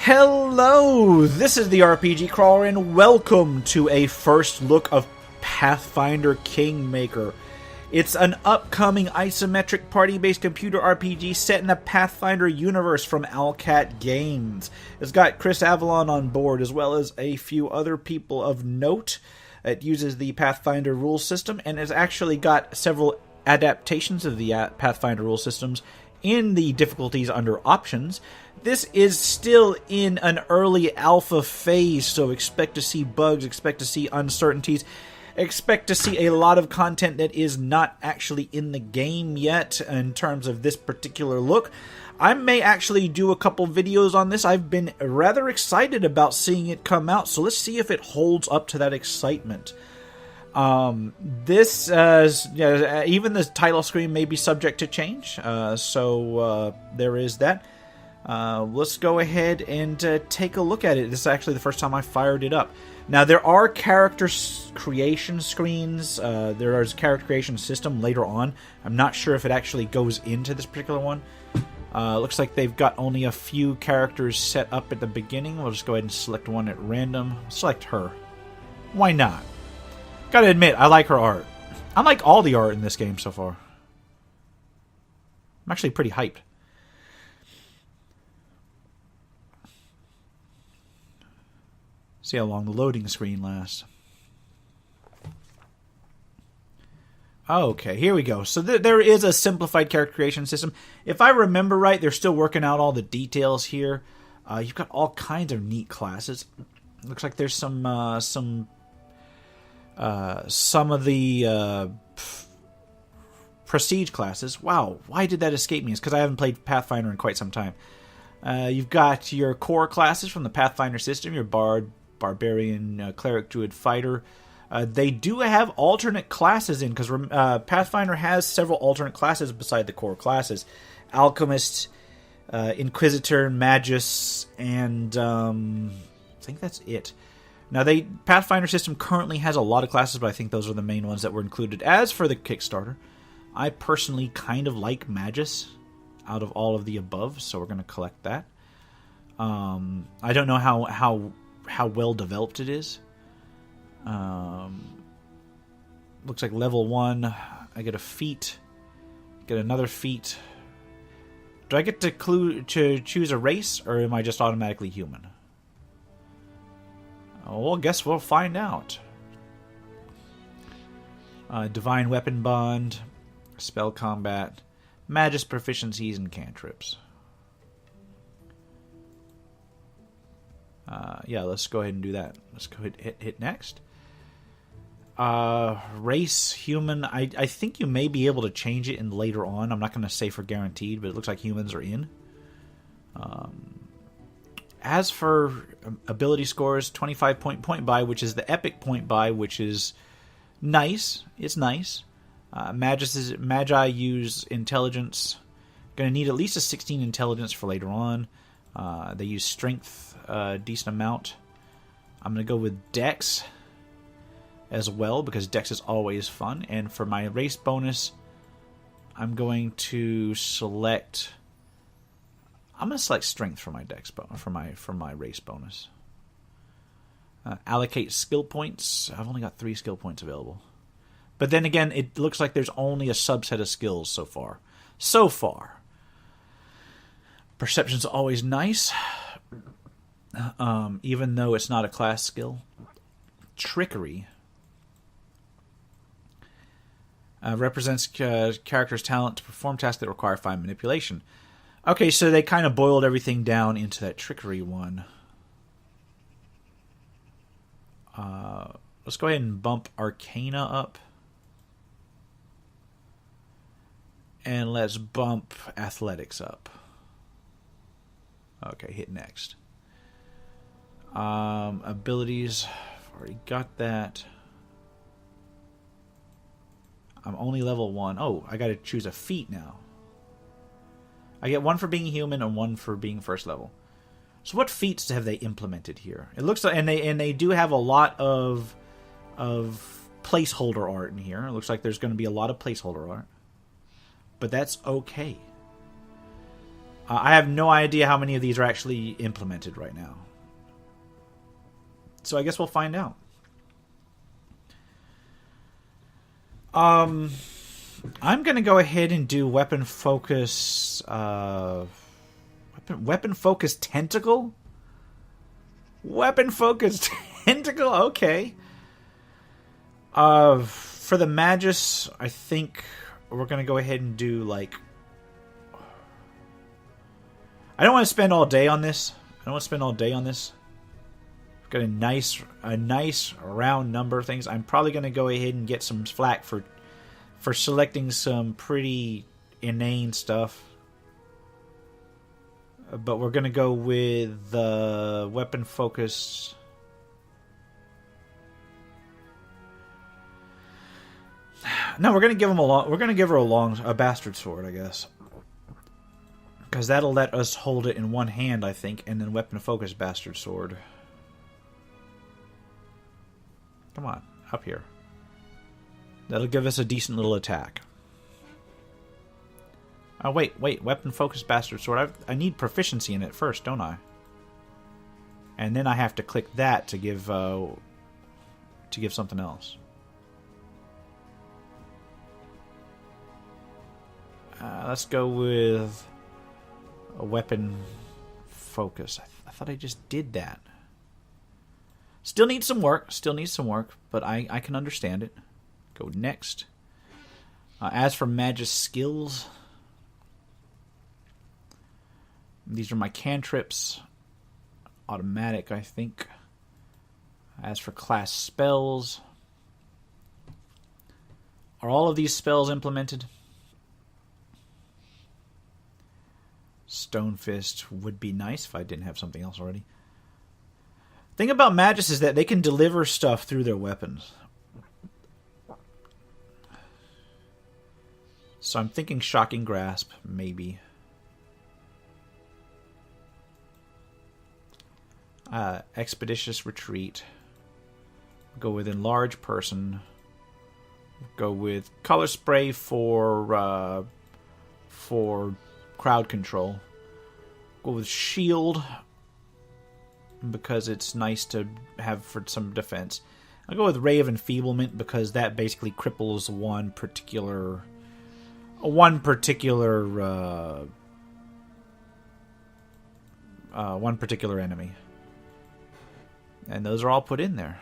Hello, this is the RPG Crawler, and welcome to a first look of Pathfinder Kingmaker. It's an upcoming isometric party-based computer RPG set in the Pathfinder universe from Owlcat Games. It's got Chris Avalon on board, as well as a few other people of note. It uses the Pathfinder rule system, and has actually got several adaptations of the Pathfinder rule systems in the difficulties under options. This is still in an early alpha phase, so expect to see bugs, expect to see uncertainties, expect to see a lot of content that is not actually in the game yet in terms of this particular look. I may actually do a couple videos on this. I've been rather excited about seeing it come out, so let's see if it holds up to that excitement. Even the title screen may be subject to change, so there is that. Let's go ahead and take a look at it. This is actually the first time I fired it up. Now, there are character creation screens. There is a character creation system later on. I'm not sure if it actually goes into this particular one. Looks like they've got only a few characters set up at the beginning. We'll just go ahead and select one at random. Select her. Why not? Gotta admit, I like her art. I like all the art in this game so far. I'm actually pretty hyped. See how long the loading screen lasts. Okay, here we go. So there is a simplified character creation system. If I remember right, they're still working out all the details here. You've got all kinds of neat classes. Looks like there's some of the prestige classes. Wow, why did that escape me? It's because I haven't played Pathfinder in quite some time. You've got your core classes from the Pathfinder system, your Bard, Barbarian, Cleric, Druid, Fighter. They do have alternate classes in, because Pathfinder has several alternate classes beside the core classes. Alchemist, Inquisitor, Magus, and I think that's it. Now, Pathfinder system currently has a lot of classes, but I think those are the main ones that were included. As for the Kickstarter, I personally kind of like Magus out of all of the above, so we're going to collect that. I don't know how well developed it is. Looks like level 1, I get a feat, get another feat. Do I get to choose a race, or am I just automatically human? Well, I guess we'll find out. Divine Weapon Bond, Spell Combat, Magus Proficiencies, and Cantrips. Yeah, let's go ahead and do that. Let's go ahead and hit next. Race, human. I think you may be able to change it in later on. I'm not going to say for guaranteed, but it looks like humans are in. As for ability scores, 25 point buy, which is the epic point buy, which is nice. It's nice. Magi use intelligence. Going to need at least a 16 intelligence for later on. They use strength a decent amount. I'm going to go with Dex as well, because Dex is always fun. And for my race bonus, I'm going to select... I'm going to select strength for my Dex for my race bonus. Allocate skill points. I've only got 3 skill points available. But then again, it looks like there's only a subset of skills so far. Perception's always nice, even though it's not a class skill. Trickery represents character's talent to perform tasks that require fine manipulation. Okay, so they kind of boiled everything down into that trickery one. Let's go ahead and bump Arcana up. And let's bump Athletics up. Okay, hit next. Abilities, I've already got that. I'm only level 1. Oh, I got to choose a feat now. I get 1 for being human and 1 for being first level. So what feats have they implemented here? It looks like, and they do have a lot of placeholder art in here. It looks like there's going to be a lot of placeholder art, but that's okay. I have no idea how many of these are actually implemented right now. So I guess we'll find out. I'm going to go ahead and do weapon focus... Weapon focus tentacle? Weapon focus tentacle? Okay. For the Magus, I think we're going to go ahead and do, like... I don't want to spend all day on this. I've got a nice round number of things. I'm probably going to go ahead and get some flack for selecting some pretty inane stuff. But we're going to go with the weapon focus. No, we're going to give her a bastard sword, I guess. Because that'll let us hold it in one hand, I think, and then weapon focus bastard sword. Come on, up here. That'll give us a decent little attack. Oh, wait, weapon focus bastard sword. I need proficiency in it first, don't I? And then I have to click that to give something else. Let's go with a weapon focus. I thought I just did that. Still needs some work, but I can understand it. Go next. As for Magus skills, these are my cantrips. Automatic, I think. As for class spells, are all of these spells implemented? Stone Fist would be nice if I didn't have something else already. Thing about Magus is that they can deliver stuff through their weapons. So I'm thinking Shocking Grasp, maybe. Expeditious Retreat. Go with Enlarge Person. Go with Color Spray for crowd control. Go with Shield because it's nice to have for some defense. I'll go with Ray of Enfeeblement because that basically cripples one particular enemy. And those are all put in there.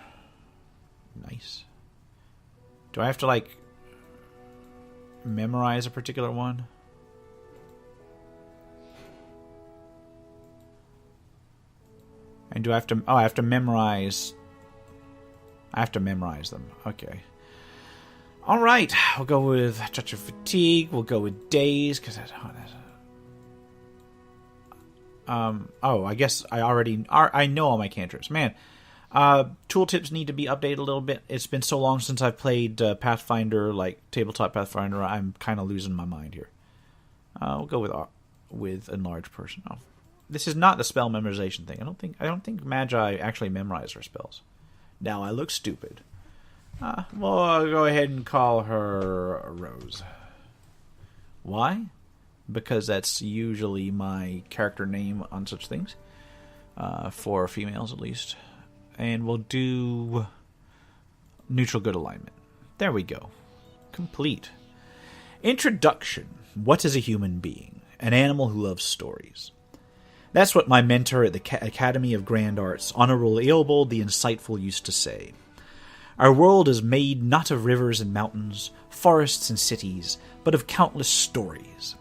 Nice. Do I have to, like, memorize a particular one? And do I have to... Oh, I have to memorize... I have to memorize them. Okay. Alright. We'll go with Touch of Fatigue. We'll go with Daze, because I guess I know all my cantrips. Man, tooltips need to be updated a little bit. It's been so long since I've played Pathfinder, like tabletop Pathfinder. I'm kind of losing my mind here. We'll go with Enlarged Person. Oh, this is not the spell memorization thing. I don't think Magi actually memorize their spells. Now I look stupid. Well, I'll go ahead and call her Rose. Why? Because that's usually my character name on such things. For females, at least. And we'll do neutral good alignment. There we go. Complete. Introduction. What is a human being? An animal who loves stories. That's what my mentor at the Academy of Grand Arts, Honorable Eobold the Insightful, used to say. Our world is made not of rivers and mountains, forests and cities, but of countless stories.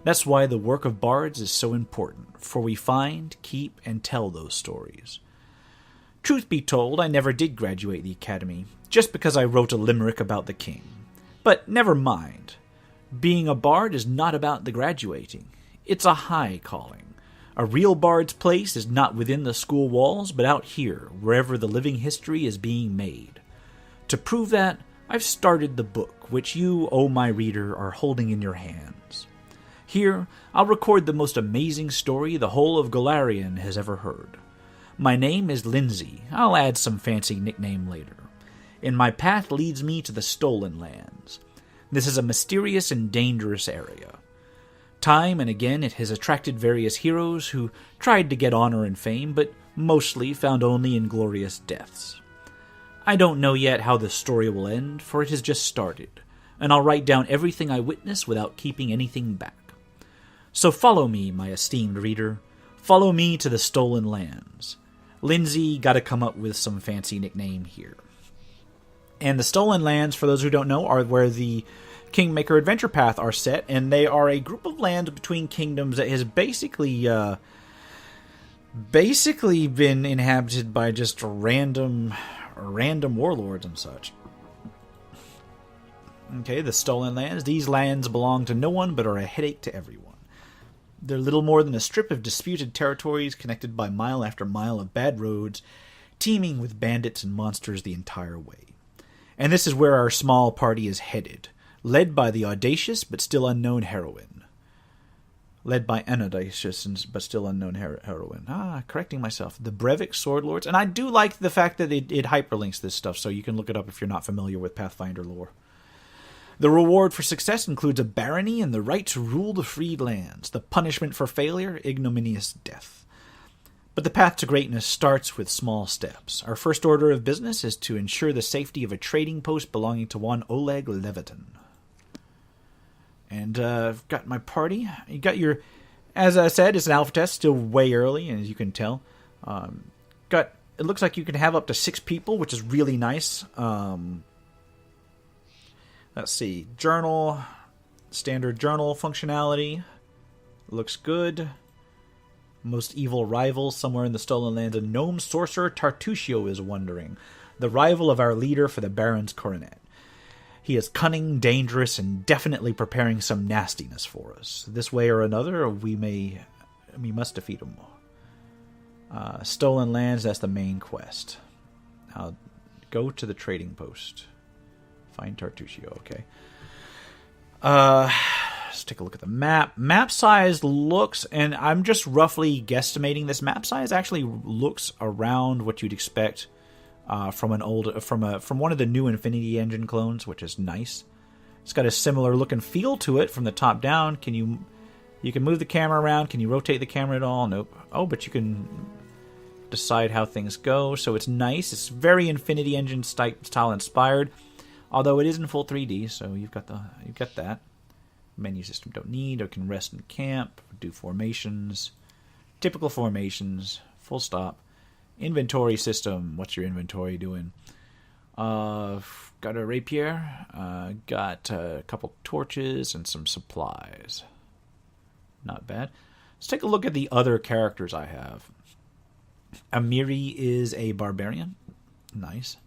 That's why the work of bards is so important, for we find, keep, and tell those stories. Truth be told, I never did graduate the academy, just because I wrote a limerick about the king. But never mind. Being a bard is not about the graduating. It's a high calling. A real bard's place is not within the school walls, but out here, wherever the living history is being made. To prove that, I've started the book, which you, O my reader, are holding in your hands. Here, I'll record the most amazing story the whole of Golarion has ever heard. My name is Lindsay. I'll add some fancy nickname later. And my path leads me to the Stolen Lands. This is a mysterious and dangerous area. Time and again it has attracted various heroes who tried to get honor and fame, but mostly found only inglorious deaths. I don't know yet how this story will end, for it has just started, and I'll write down everything I witness without keeping anything back. So follow me, my esteemed reader. Follow me to the Stolen Lands. Lindsay got to come up with some fancy nickname here. And the Stolen Lands, for those who don't know, are where the Kingmaker Adventure Path are set, and they are a group of lands between kingdoms that has basically been inhabited by just random warlords and such. Okay, the Stolen Lands. These lands belong to no one but are a headache to everyone. They're little more than a strip of disputed territories connected by mile after mile of bad roads, teeming with bandits and monsters the entire way. And this is where our small party is headed, led by the audacious but still unknown heroine. Led by an audacious but still unknown heroine. Correcting myself. The Brevik Swordlords. And I do like the fact that it hyperlinks this stuff, so you can look it up if you're not familiar with Pathfinder lore. The reward for success includes a barony and the right to rule the freed lands. The punishment for failure, ignominious death. But the path to greatness starts with small steps. Our first order of business is to ensure the safety of a trading post belonging to one Oleg Levitin. And I've got my party. You got your, as I said, it's an alpha test, still way early, as you can tell. It looks like you can have up to 6 people, which is really nice. Let's see, journal, standard journal functionality, looks good. Most evil rival somewhere in the Stolen Lands, a gnome sorcerer Tartusio is wandering, the rival of our leader for the Baron's coronet. He is cunning, dangerous, and definitely preparing some nastiness for us. This way or another, we must defeat him. Stolen Lands, that's the main quest. I'll go to the trading post. Find Tartusio, okay. Let's take a look at the map. Map size looks, and I'm just roughly guesstimating this map size, actually looks around what you'd expect from one of the new Infinity Engine clones, which is nice. It's got a similar look and feel to it from the top down. You can move the camera around. Can you rotate the camera at all? Nope. Oh, but you can decide how things go. So it's nice. It's very Infinity Engine style inspired. Although it is in full 3D, so you've got that. Menu system don't need, or can rest in camp, do formations, typical formations, full stop. Inventory system, what's your inventory doing? Got a rapier, got a couple torches and some supplies. Not bad. Let's take a look at the other characters I have. Amiri is a barbarian. Nice.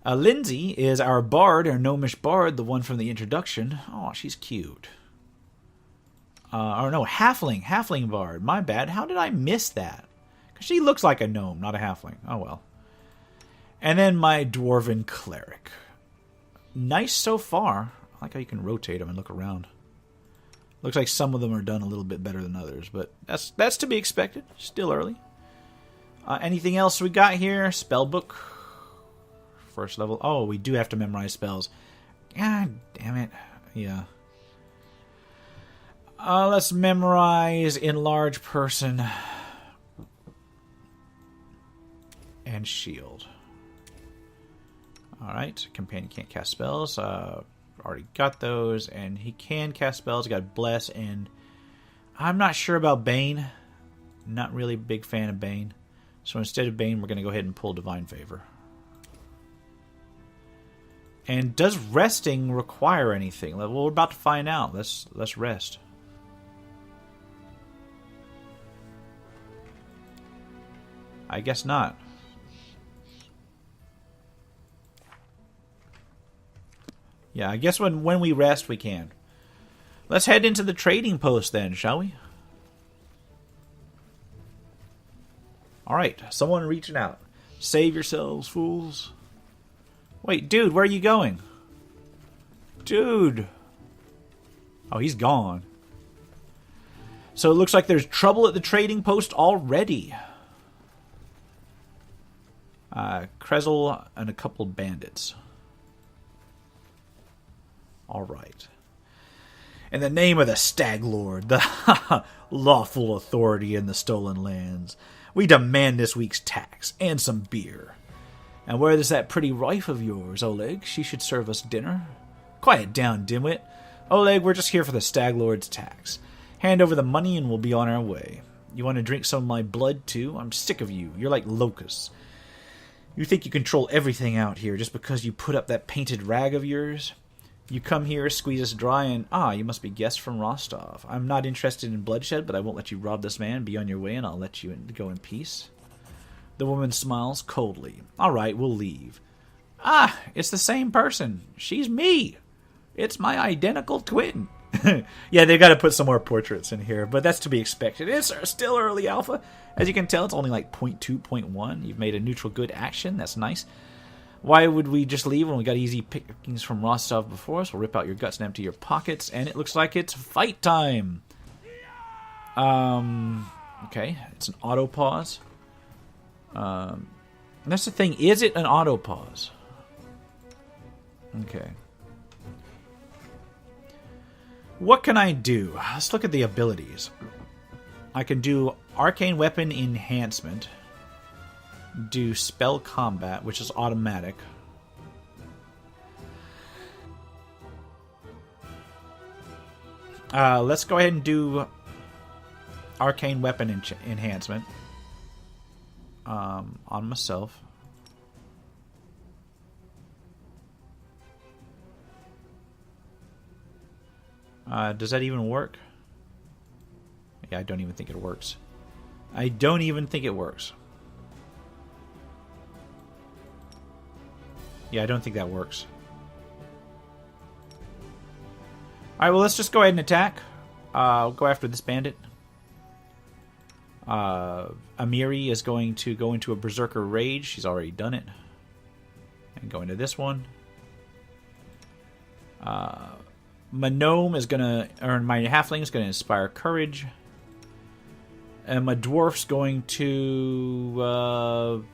Lindsay is our bard, our gnomish bard, the one from the introduction. Oh, she's cute. Halfling bard. My bad. How did I miss that? Because she looks like a gnome, not a halfling. Oh, well. And then my dwarven cleric. Nice so far. I like how you can rotate them and look around. Looks like some of them are done a little bit better than others, but that's to be expected. Still early. Anything else we got here? Spellbook. First level. Oh, we do have to memorize spells. God damn it. Yeah. Let's memorize Enlarge Person and Shield. Alright. Companion can't cast spells. Already got those. And he can cast spells. Got Bless, and I'm not sure about Bane. Not really a big fan of Bane. So instead of Bane, we're going to go ahead and pull Divine Favor. And does resting require anything? Well, we're about to find out. Let's rest. I guess not. Yeah, I guess when we rest, we can. Let's head into the trading post then, shall we? Alright, someone reaching out. Save yourselves, fools. Wait, dude, where are you going? Dude. Oh, he's gone. So it looks like there's trouble at the trading post already. Krezel and a couple bandits. Alright. In the name of the Stag Lord, the lawful authority in the stolen lands, we demand this week's tax and some beer. And where is that pretty wife of yours, Oleg? She should serve us dinner. Quiet down, dimwit. Oleg, we're just here for the Stag Lord's tax. Hand over the money and we'll be on our way. You want to drink some of my blood, too? I'm sick of you. You're like locusts. You think you control everything out here just because you put up that painted rag of yours? You come here, squeeze us dry, and you must be guests from Rostov. I'm not interested in bloodshed, but I won't let you rob this man. Be on your way, and I'll let you go in peace. The woman smiles coldly. All right, we'll leave. It's the same person. She's me. It's my identical twin. Yeah, they got to put some more portraits in here, but that's to be expected. It's still early alpha. As you can tell, it's only like 0.2, 0.1. You've made a neutral good action. That's nice. Why would we just leave when we got easy pickings from Rostov before us? We'll rip out your guts and empty your pockets, and it looks like it's fight time. Okay, it's an auto pause. That's the thing. Is it an auto pause? Okay. What can I do? Let's look at the abilities. I can do Arcane Weapon Enhancement. Do Spell Combat, which is automatic. Let's go ahead and do Arcane Weapon Enhancement on myself. Does that even work? Yeah, I don't even think it works. I don't even think it works. Yeah, I don't think that works. Alright, well, let's just go ahead and attack. We'll go after this bandit. Amiri is going to go into a Berserker Rage. She's already done it. And go into this one. My gnome is going to... Or my halfling is going to inspire Courage. And my dwarf's going to...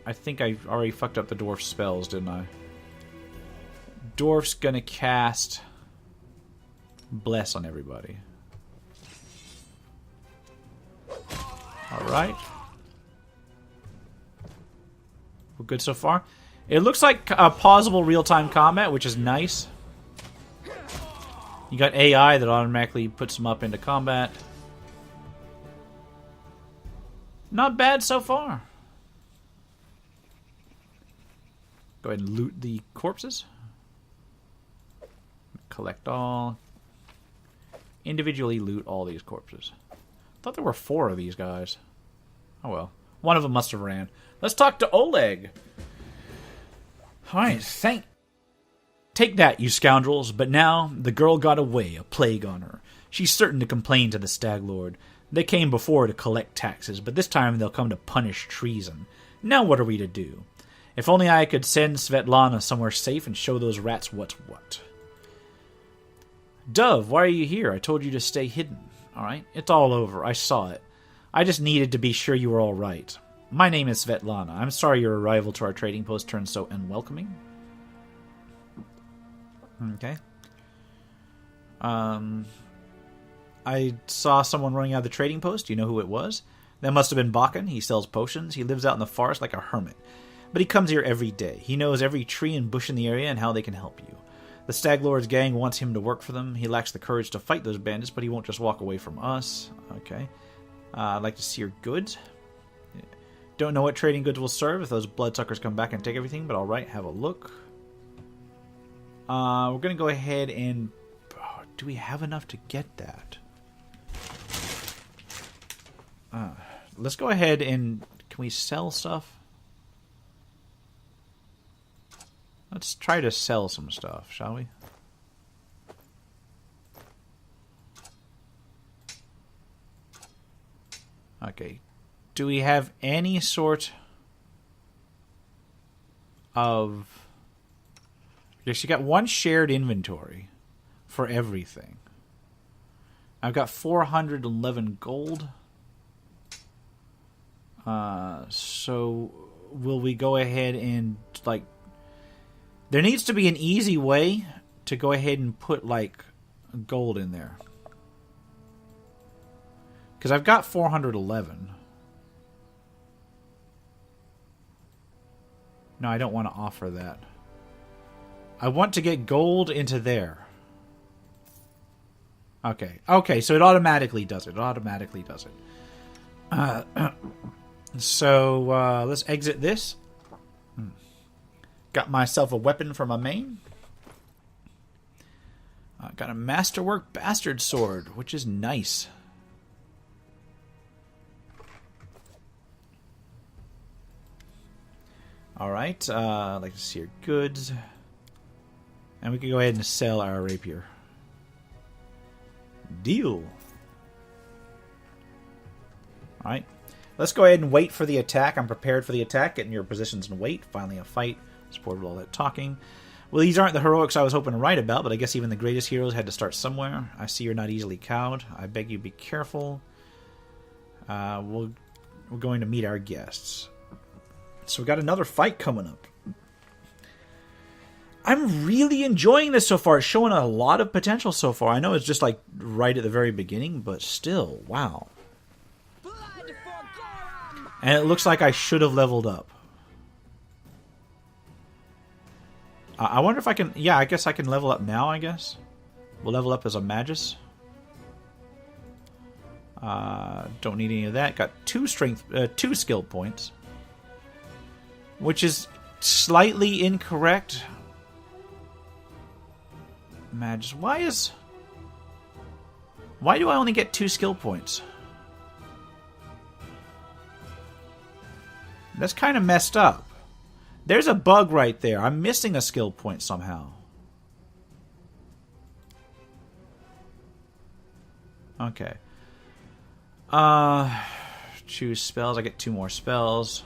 I think I already fucked up the dwarf spells, didn't I? Dwarf's gonna cast Bless on everybody. Alright. We're good so far. It looks like a pausable real-time combat, which is nice. You got AI that automatically puts them up into combat. Not bad so far. Go ahead and loot the corpses. Collect all. Individually loot all these corpses. I thought there were 4 of these guys. Oh well. One of them must have ran. Let's talk to Oleg. Alright, Take that, you scoundrels. But now, the girl got away, a plague on her. She's certain to complain to the Stag Lord. They came before to collect taxes, but this time they'll come to punish treason. Now what are we to do? If only I could send Svetlana somewhere safe and show those rats what's what. Dove, why are you here? I told you to stay hidden. Alright, it's all over. I saw it. I just needed to be sure you were alright. My name is Svetlana. I'm sorry your arrival to our trading post turned so unwelcoming. Okay. I saw someone running out of the trading post. Do you know who it was? That must have been Bakken. He sells potions. He lives out in the forest like a hermit. But he comes here every day. He knows every tree and bush in the area and how they can help you. The Stag Lord's gang wants him to work for them. He lacks the courage to fight those bandits, but he won't just walk away from us. Okay. I'd like to see your goods. Don't know what trading goods will serve if those bloodsuckers come back and take everything, but alright, have a look. We're going to go ahead and... do we have enough to get that? Let's go ahead and... Can we sell stuff? Let's try to sell some stuff, shall we? Okay. Do we have any sort of... Yes, you got one shared inventory for everything. I've got 411 gold. So will we go ahead and, like... There needs to be an easy way to go ahead and put, like, gold in there. Because I've got 411. No, I don't want to offer that. I want to get gold into there. Okay. Okay, so it automatically does it. It automatically does it. So, let's exit this. Got myself a weapon for my main. Got a Masterwork Bastard Sword, which is nice. Alright, I'd like to see your goods. And we can go ahead and sell our rapier. Deal. Alright. Let's go ahead and wait for the attack. I'm prepared for the attack. Get in your positions and wait. Finally a fight. Supported all that talking. Well, these aren't the heroics I was hoping to write about, but I guess even the greatest heroes had to start somewhere. I see you're not easily cowed. I beg you be careful. We're going to meet our guests. So we've got another fight coming up. I'm really enjoying this so far. It's showing a lot of potential so far. I know it's just like right at the very beginning, but still, wow. And it looks like I should have leveled up. I wonder if I can... Yeah, I guess I can level up now, I guess. We'll level up as a Magus. Don't need any of that. Got 2 skill points. Which is slightly incorrect. Magus, why do I only get 2 skill points? That's kind of messed up. There's a bug right there. I'm missing a skill point somehow. Okay. Choose spells. I get 2 more spells.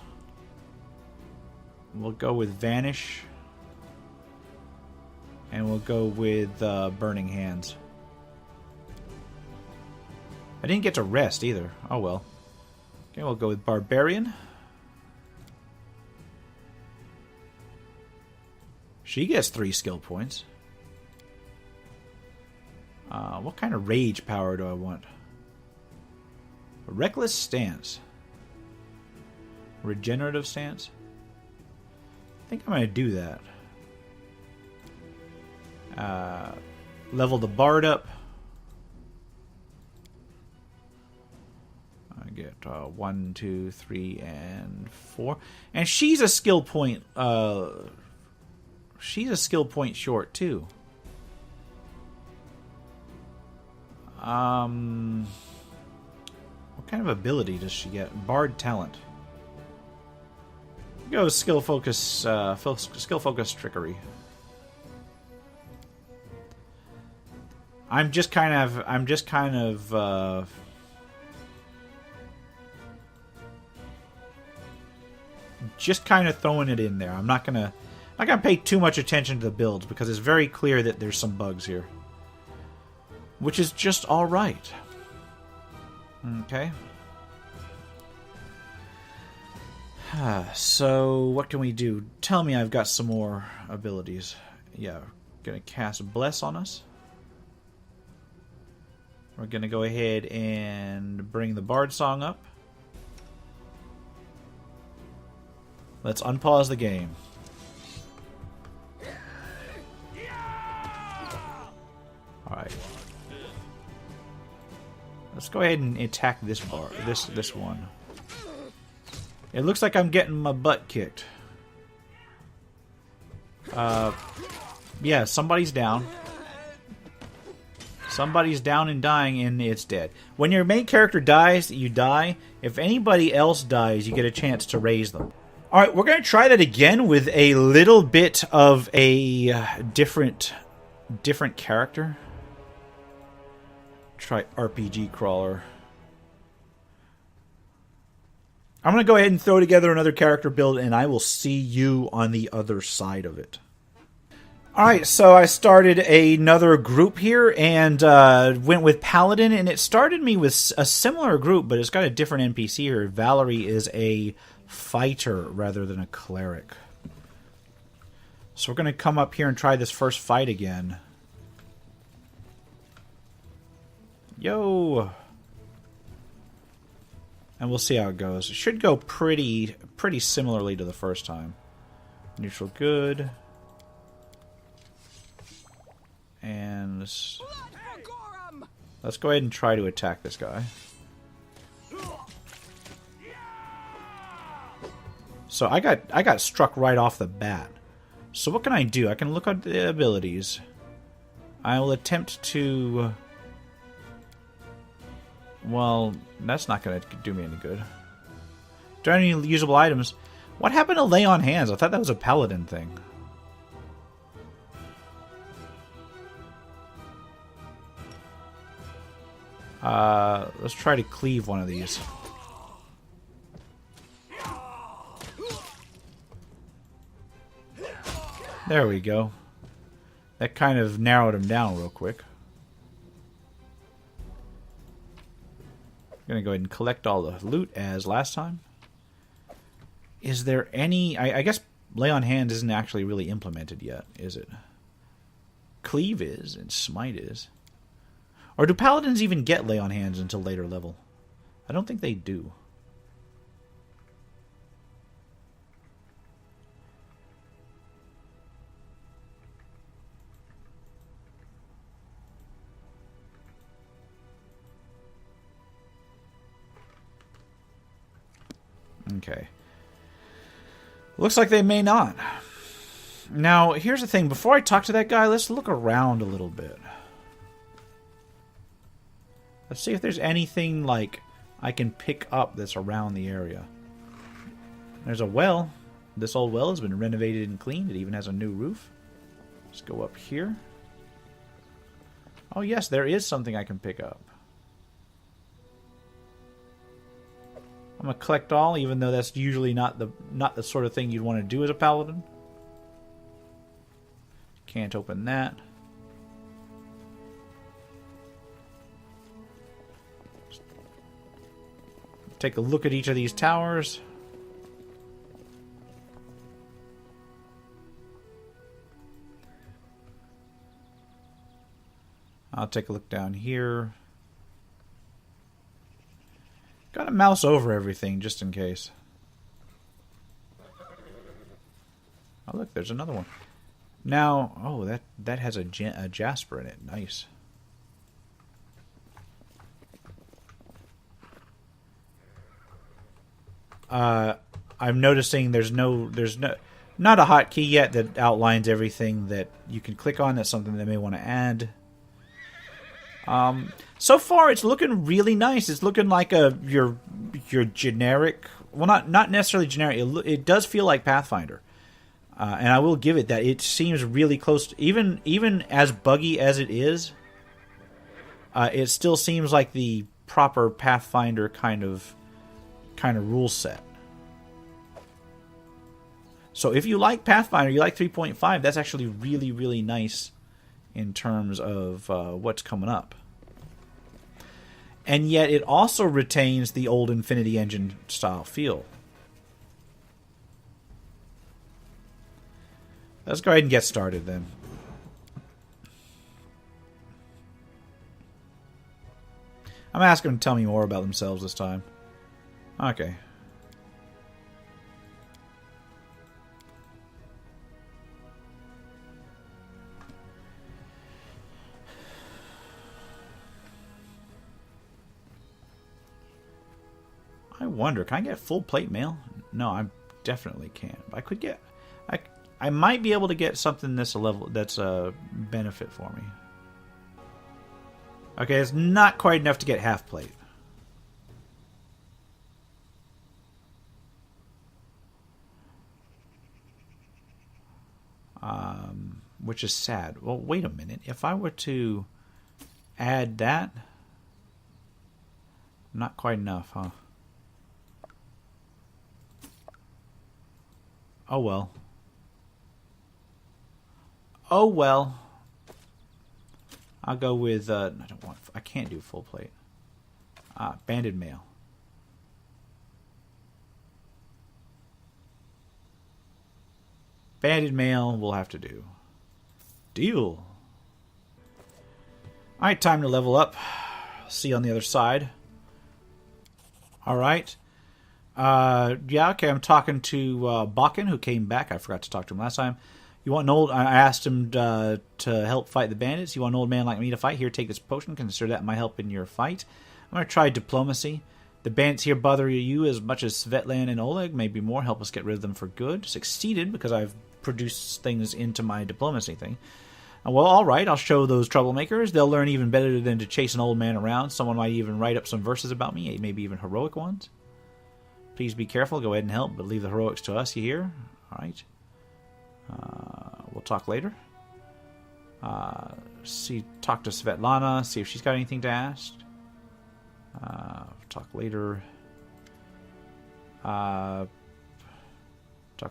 We'll go with Vanish. And we'll go with Burning Hands. I didn't get to rest either. Oh well. Okay, we'll go with Barbarian. She gets 3 skill points. What kind of rage power do I want? A Reckless Stance. Regenerative Stance. I think I'm going to do that. Level the Bard up. I get 1, 2, 3, and 4. And she's a skill point... she's a skill point short, too. What kind of ability does she get? Bard Talent. Go skill focus trickery. I'm just kind of throwing it in there. I'm not gonna pay too much attention to the builds because it's very clear that there's some bugs here. Which is just alright. Okay. So, what can we do? Tell me I've got some more abilities. Yeah, gonna cast Bless on us. We're gonna go ahead and bring the Bard Song up. Let's unpause the game. Alright. Let's go ahead and attack this bar. This one. It looks like I'm getting my butt kicked. Yeah, somebody's down. Somebody's down and dying, and it's dead. When your main character dies, you die. If anybody else dies, you get a chance to raise them. Alright, we're going to try that again with a little bit of a different character. Try RPG Crawler. I'm going to go ahead and throw together another character build, and I will see you on the other side of it. Alright, so I started another group here, and went with Paladin, and it started me with a similar group, but it's got a different NPC here. Valerie is a fighter rather than a cleric. So we're going to come up here and try this first fight again. Yo! And we'll see how it goes. It should go pretty similarly to the first time. Neutral good. And let's go ahead and try to attack this guy. So I got struck right off the bat. So what can I do? I can look at the abilities. I will attempt to... Well, that's not going to do me any good. Do I have any usable items? What happened to lay on hands? I thought that was a Paladin thing. Let's try to cleave one of these. There we go. That kind of narrowed him down real quick. I'm going to go ahead and collect all the loot as last time. Is there any... I guess Lay on Hands isn't actually really implemented yet, is it? Cleave is, and Smite is. Or do Paladins even get Lay on Hands until later level? I don't think they do. Okay. Looks like they may not. Now, here's the thing. Before I talk to that guy, let's look around a little bit. Let's see if there's anything, like, I can pick up that's around the area. There's a well. This old well has been renovated and cleaned. It even has a new roof. Let's go up here. Oh, yes, there is something I can pick up. I'm going to collect all, even though that's usually not the sort of thing you'd want to do as a paladin. Can't open that. Take a look at each of these towers. I'll take a look down here. Gotta mouse over everything just in case. Oh look, there's another one. Now, oh, that has a jasper in it. Nice. I'm noticing there's not a hotkey yet that outlines everything that you can click on. That's something they may want to add. So far, it's looking really nice. It's looking like your generic. Well, not necessarily generic. It does feel like Pathfinder, and I will give it that. It seems really close. Even as buggy as it is, it still seems like the proper Pathfinder kind of rule set. So if you like Pathfinder, you like 3.5, that's actually really, really nice in terms of what's coming up. And yet it also retains the old Infinity Engine style feel. Let's go ahead and get started then. I'm asking them to tell me more about themselves this time. Okay. I wonder, can I get full plate mail? No, I definitely can't. I could get... I might be able to get something that's a benefit for me. Okay, it's not quite enough to get half plate. Which is sad. Well, wait a minute. If I were to add that... Not quite enough, huh? Oh well. Oh well. I'll go with I can't do full plate. Banded mail. Banded mail we'll have to do. Deal. Alright, time to level up. See you on the other side. Alright. Yeah, okay, I'm talking to Bakken, who came back. I forgot to talk to him last time. You want an old... I asked him to help fight the bandits. You want an old man like me to fight? Here, take this potion. Consider that my help in your fight. I'm going to try diplomacy. The bandits here bother you as much as Svetlan and Oleg, maybe more. Help us get rid of them for good. Succeeded, because I've produced things into my diplomacy thing. Well, alright, I'll show those troublemakers. They'll learn even better than to chase an old man around. Someone might even write up some verses about me, maybe even heroic ones. Please be careful. Go ahead and help, but leave the heroics to us, you hear? Alright. We'll talk later. Talk to Svetlana, see if she's got anything to ask. Talk later. Talk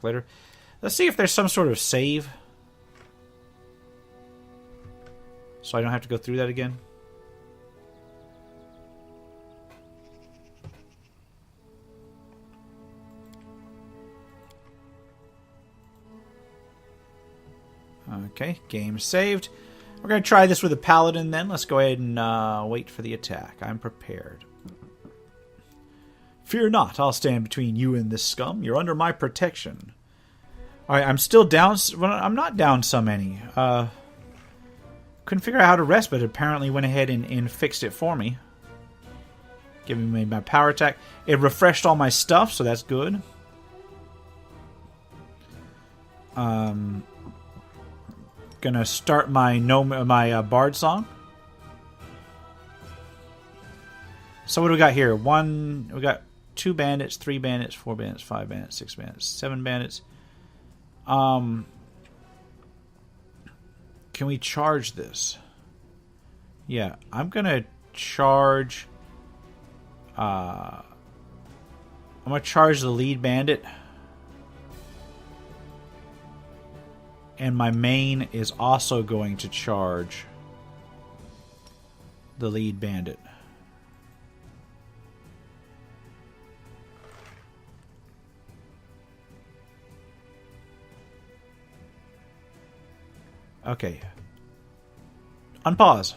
later. Let's see if there's some sort of save. So I don't have to go through that again. Okay, game saved. We're going to try this with a Paladin then. Let's go ahead and wait for the attack. I'm prepared. Fear not, I'll stand between you and this scum. You're under my protection. Alright, I'm still down. Well, I'm not down so many. Couldn't figure out how to rest, but apparently went ahead and fixed it for me. Giving me my power attack. It refreshed all my stuff, so that's good. Gonna start my bard song. So what do we got here? We got 2 bandits, 3 bandits, 4 bandits, 5 bandits, 6 bandits, 7 bandits. Can we charge this? Yeah, I'm gonna charge. I'm gonna charge the lead bandit. And my main is also going to charge the lead bandit. Okay. Unpause.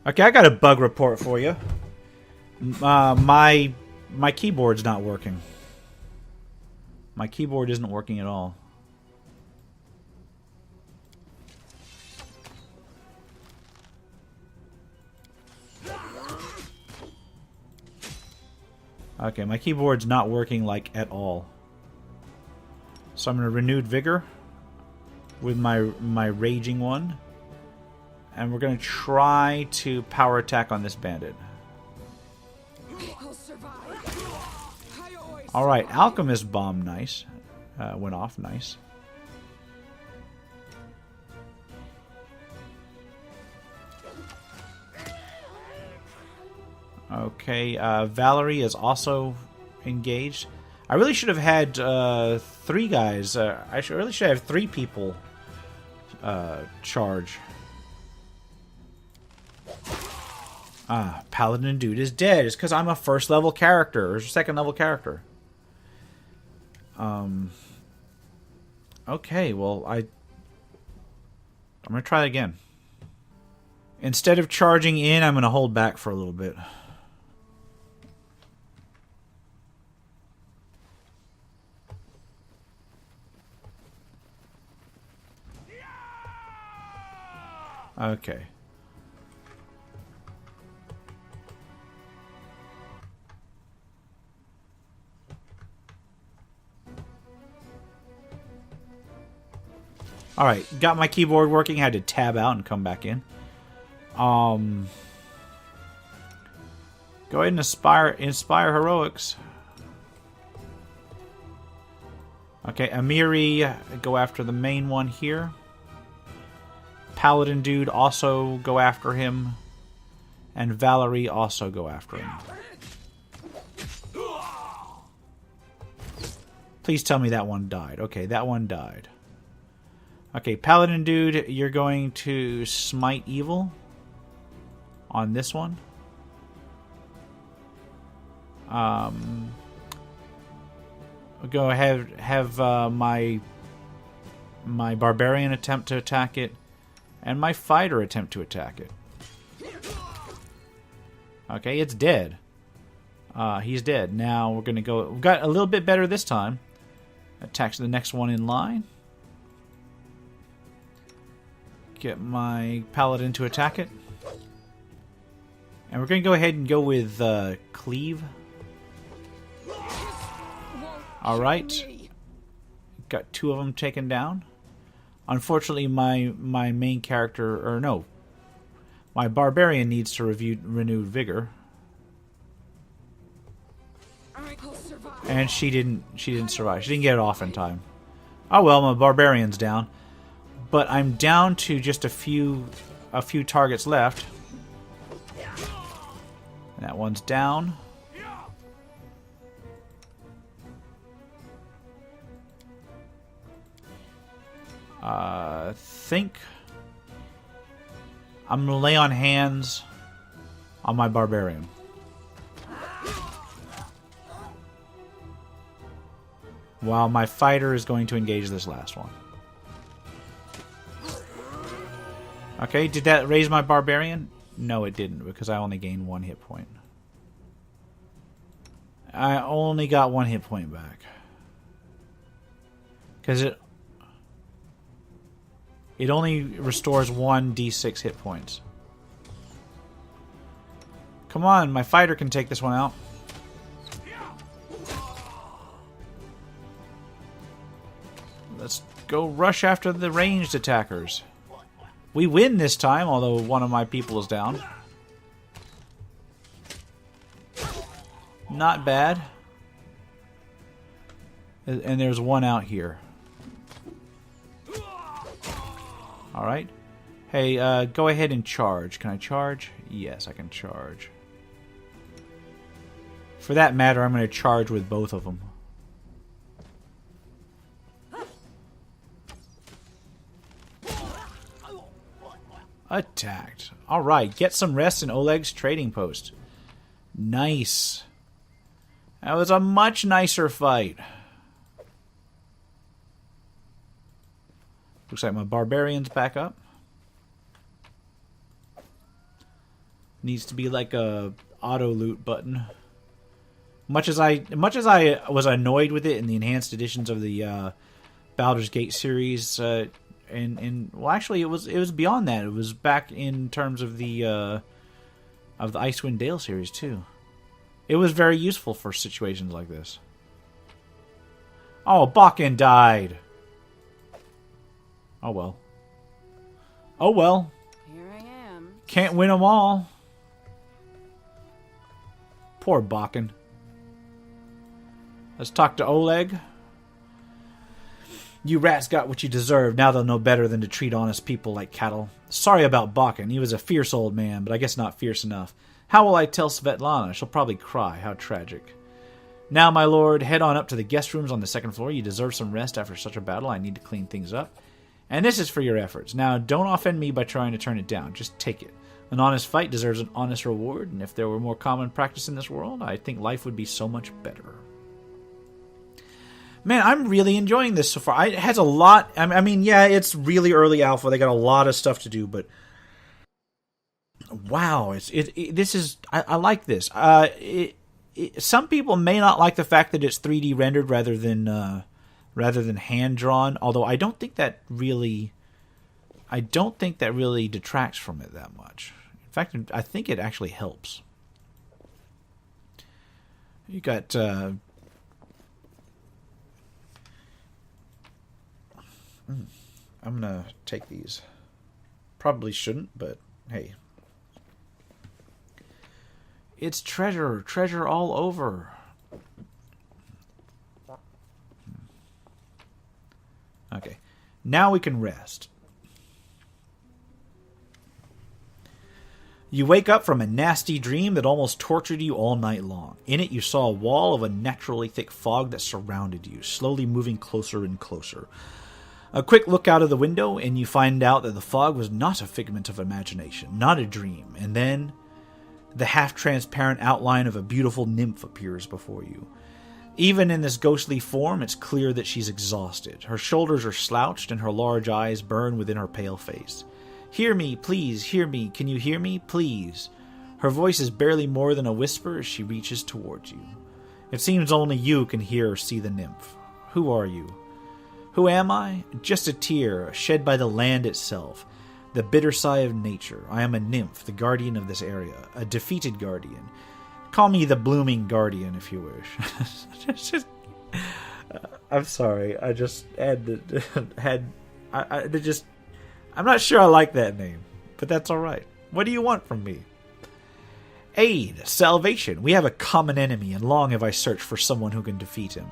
Okay, I got a bug report for you. My keyboard's not working. My keyboard isn't working at all. Okay, my keyboard's not working like at all. So I'm going to renewed vigor with my raging one. And we're going to try to power attack on this bandit. Alright, Alchemist Bomb, nice. Went off, nice. Okay, Valerie is also engaged. I really should have had 3 guys. Really should have 3 people charge. Paladin dude is dead. It's because I'm a first level character or second level character. Okay, well, I'm going to try it again. Instead of charging in, I'm going to hold back for a little bit. Okay. Alright, got my keyboard working. Had to tab out and come back in. Go ahead and inspire heroics. Okay, Amiri, go after the main one here. Paladin dude, also go after him. And Valerie, also go after him. Please tell me that one died. Okay, that one died. Okay, Paladin dude, you're going to smite evil on this one. I'll go ahead, have my Barbarian attempt to attack it. And my fighter attempt to attack it. Okay, it's dead. He's dead. Now we're going to go... We've got a little bit better this time. Attacks the next one in line. Get my Paladin to attack it. And we're going to go ahead and go with Cleave. Alright. Got 2 of them taken down. Unfortunately, my main character... Or no. My Barbarian needs to renewed vigor. And she didn't survive. She didn't get it off in time. Oh well, my Barbarian's down. But I'm down to just a few targets left. And that one's down. Think I'm gonna lay on hands on my Barbarian. While my fighter is going to engage this last one. Okay, did that raise my Barbarian? No, it didn't, because I only gained 1 hit point. I only got 1 hit point back. Because it only restores 1 d6 hit points. Come on, my fighter can take this one out. Let's go rush after the ranged attackers. We win this time, although one of my people is down. Not bad. And there's one out here. Alright. Hey, go ahead and charge. Can I charge? Yes, I can charge. For that matter, I'm going to charge with both of them. Attacked. Alright, get some rest in Oleg's trading post. Nice. That was a much nicer fight. Looks like my Barbarian's back up. Needs to be like a auto loot button. Much as I was annoyed with it in the enhanced editions of the Baldur's Gate series, and well, actually, it was beyond that. It was back in terms of the Icewind Dale series too. It was very useful for situations like this. Oh, Bakken died. Oh well. Oh well. Here I am. Can't win them all. Poor Bakken. Let's talk to Oleg. You rats got what you deserve. Now they'll know better than to treat honest people like cattle. Sorry about Bakken. He was a fierce old man, but I guess not fierce enough. How will I tell Svetlana? She'll probably cry. How tragic. Now, my lord, head on up to the guest rooms on the 2nd floor. You deserve some rest after such a battle. I need to clean things up. And this is for your efforts. Now, don't offend me by trying to turn it down. Just take it. An honest fight deserves an honest reward, and if there were more common practice in this world, I think life would be so much better. Man, I'm really enjoying this so far. It has a lot... I mean, yeah, it's really early alpha. They got a lot of stuff to do, but... Wow, this is... I like this. Some people may not like the fact that it's 3D rendered rather than hand-drawn, although I don't think that really detracts from it that much. In fact, I think it actually helps. You got... I'm gonna take these. Probably shouldn't, but hey. It's treasure all over. Okay, now we can rest. You wake up from a nasty dream that almost tortured you all night long. In it, you saw a wall of unnaturally thick fog that surrounded you, slowly moving closer and closer. A quick look out of the window, and you find out that the fog was not a figment of imagination, not a dream. And then, the half-transparent outline of a beautiful nymph appears before you. Even in this ghostly form, it's clear that she's exhausted. Her shoulders are slouched, and her large eyes burn within her pale face. Hear me, please, hear me. Can you hear me, please? Her voice is barely more than a whisper as she reaches towards you. It seems only you can hear or see the nymph. Who are you? Who am I? Just a tear, shed by the land itself. The bitter sigh of nature. I am a nymph, the guardian of this area. A defeated guardian. Call me the blooming guardian, if you wish. I'm sorry. I just I'm not sure I like that name, but that's alright. What do you want from me? Aid, salvation. We have a common enemy, and long have I searched for someone who can defeat him.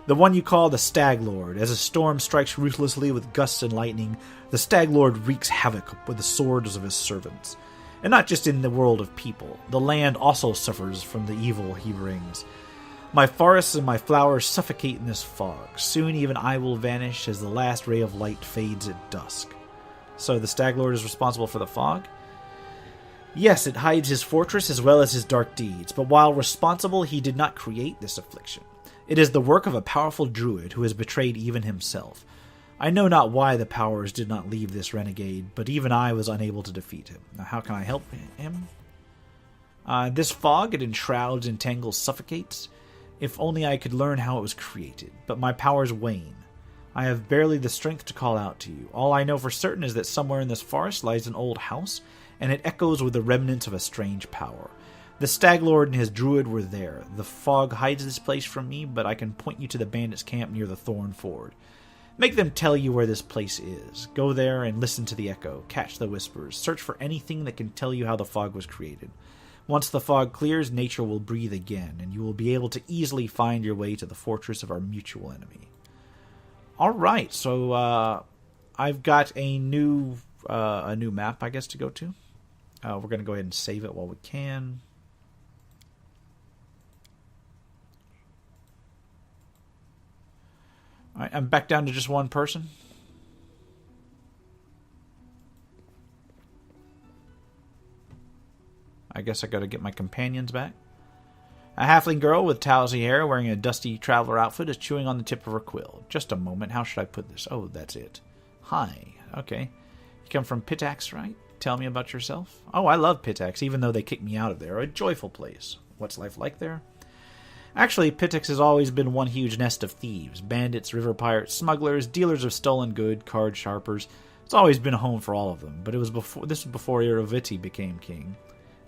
The one you call the Stag Lord. As a storm strikes ruthlessly with gusts and lightning, the Stag Lord wreaks havoc with the swords of his servants. And not just in the world of people. The land also suffers from the evil he brings. My forests and my flowers suffocate in this fog. Soon even I will vanish as the last ray of light fades at dusk. So the Stag Lord is responsible for the fog? Yes, it hides his fortress as well as his dark deeds, but while responsible, he did not create this affliction. It is the work of a powerful druid who has betrayed even himself. I know not why the powers did not leave this renegade, but even I was unable to defeat him. Now, how can I help him? This fog, it enshrouds, entangles, suffocates. If only I could learn how it was created, but my powers wane. I have barely the strength to call out to you. All I know for certain is that somewhere in this forest lies an old house, and it echoes with the remnants of a strange power. The Stag Lord and his druid were there. The fog hides this place from me, but I can point you to the bandits' camp near the Thorn Ford. Make them tell you where this place is. Go there and listen to the echo. Catch the whispers. Search for anything that can tell you how the fog was created. Once the fog clears, nature will breathe again, and you will be able to easily find your way to the fortress of our mutual enemy. Alright, so I've got a new map, I guess, to go to. We're going to go ahead and save it while we can. Alright, I'm back down to just one person. I guess I gotta get my companions back. A halfling girl with towsy hair wearing a dusty traveler outfit is chewing on the tip of her quill. Just a moment, how should I put this? Oh, that's it. Hi. Okay. You come from Pitax, right? Tell me about yourself. Oh, I love Pitax, even though they kicked me out of there. A joyful place. What's life like there? Actually, Pitax has always been one huge nest of thieves, bandits, river pirates, smugglers, dealers of stolen good, card sharpers. It's always been a home for all of them, but this was before Irovetti became king.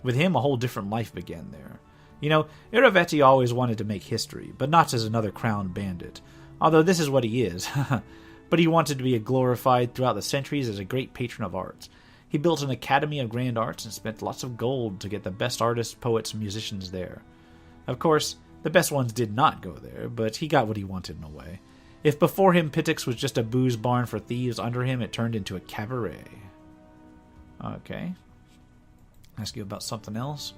With him, a whole different life began there. You know, Irovetti always wanted to make history, but not as another crowned bandit, although this is what he is. But he wanted to be glorified throughout the centuries as a great patron of arts. He built an academy of grand arts and spent lots of gold to get the best artists, poets, and musicians there. Of course, the best ones did not go there, but he got what he wanted in a way. If before him Pitax was just a booze barn for thieves, under him it turned into a cabaret. Okay. Ask you about something else.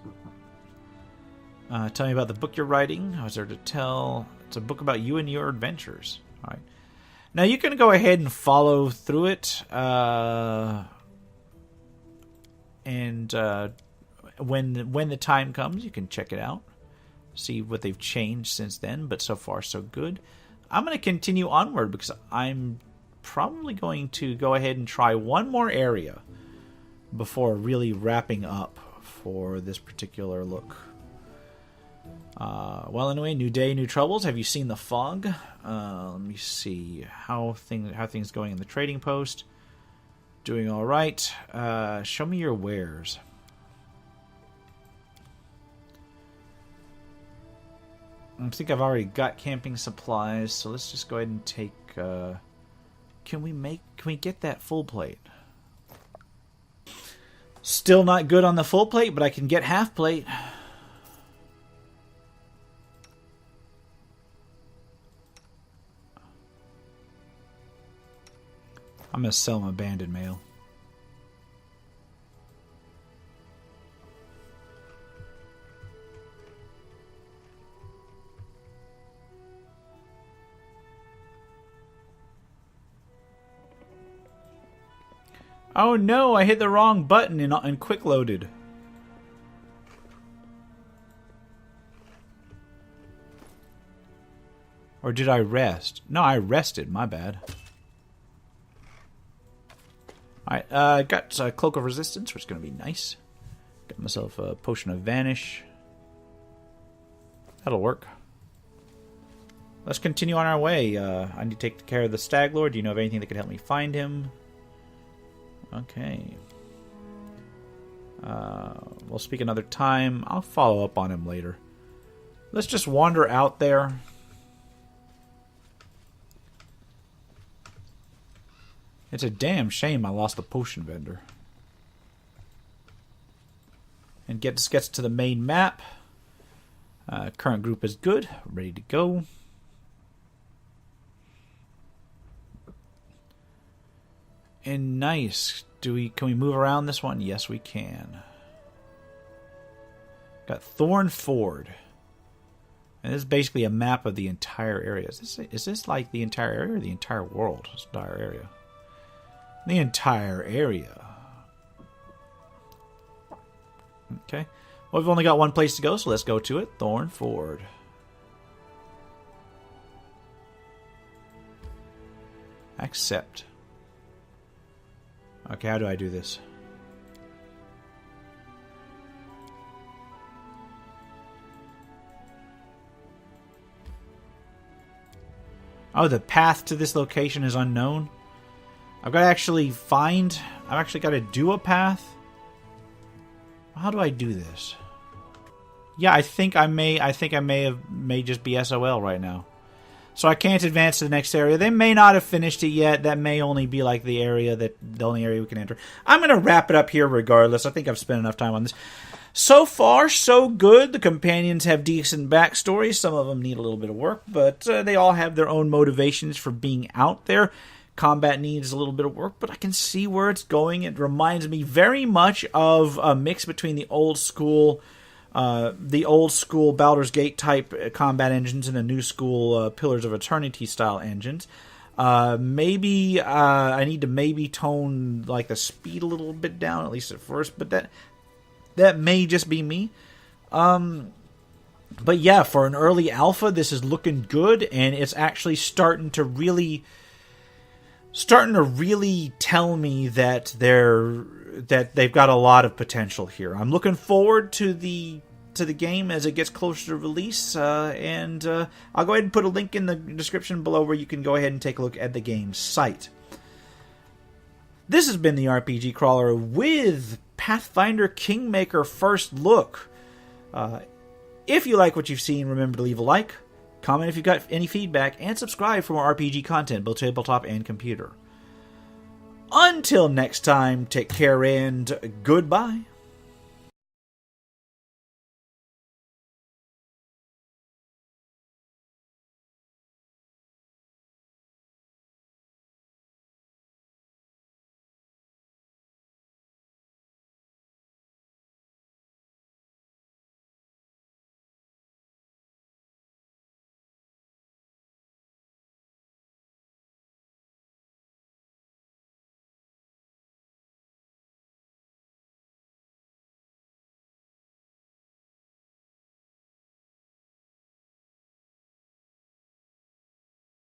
Tell me about the book you're writing. I was there to tell. It's a book about you and your adventures. All right. Now you can go ahead and follow through it. And when the time comes, you can check it out. See what they've changed since then. But so far, so good. I'm going to continue onward because I'm probably going to go ahead and try one more area before really wrapping up for this particular look. Well, anyway, new day, new troubles. Have you seen the fog? Let me see how things going in the trading post. Doing all right. Show me your wares. I think I've already got camping supplies, so let's just go ahead and take. Can we get that full plate? Still not good on the full plate, but I can get half plate. I'm going to sell my banded mail. Oh no, I hit the wrong button and quick loaded. Or did I rest? No, I rested, my bad. Alright, I got a Cloak of Resistance, which is going to be nice. Got myself a Potion of Vanish. That'll work. Let's continue on our way. I need to take care of the Stag Lord. Do you know of anything that could help me find him? Okay. We'll speak another time. I'll follow up on him later. Let's just wander out there. It's a damn shame I lost the potion vendor. And gets to the main map. Current group is good. Ready to go. And nice. Can we move around this one? Yes, we can. Got Thorn Ford. And this is basically a map of the entire area. Is this like the entire area or the entire world? This entire area. The entire area. Okay. Well, we've only got one place to go, so let's go to it. Thorn Ford. Accept. Okay, how do I do this? Oh, the path to this location is unknown. I've got to actually find... I've actually got to do a path. How do I do this? Yeah, I think I may just be SOL right now. So I can't advance to the next area. They may not have finished it yet. That may only be like the only area we can enter. I'm going to wrap it up here regardless. I think I've spent enough time on this. So far, so good. The companions have decent backstories. Some of them need a little bit of work, but they all have their own motivations for being out there. Combat needs a little bit of work, but I can see where it's going. It reminds me very much of a mix between the old school Baldur's Gate type combat engines and the new school Pillars of Eternity style engines. Maybe I need to maybe tone like the speed a little bit down, at least at first, but that may just be me. But yeah, for an early alpha, this is looking good, and it's actually starting to really tell me that they've got a lot of potential here. I'm looking forward to the game as it gets closer to release, and I'll go ahead and put a link in the description below where you can go ahead and take a look at the game's site. This has been the RPG Crawler with Pathfinder Kingmaker First Look. If you like what you've seen, remember to leave a like, comment if you've got any feedback, and subscribe for more RPG content, both tabletop and computer. Until next time, take care and goodbye.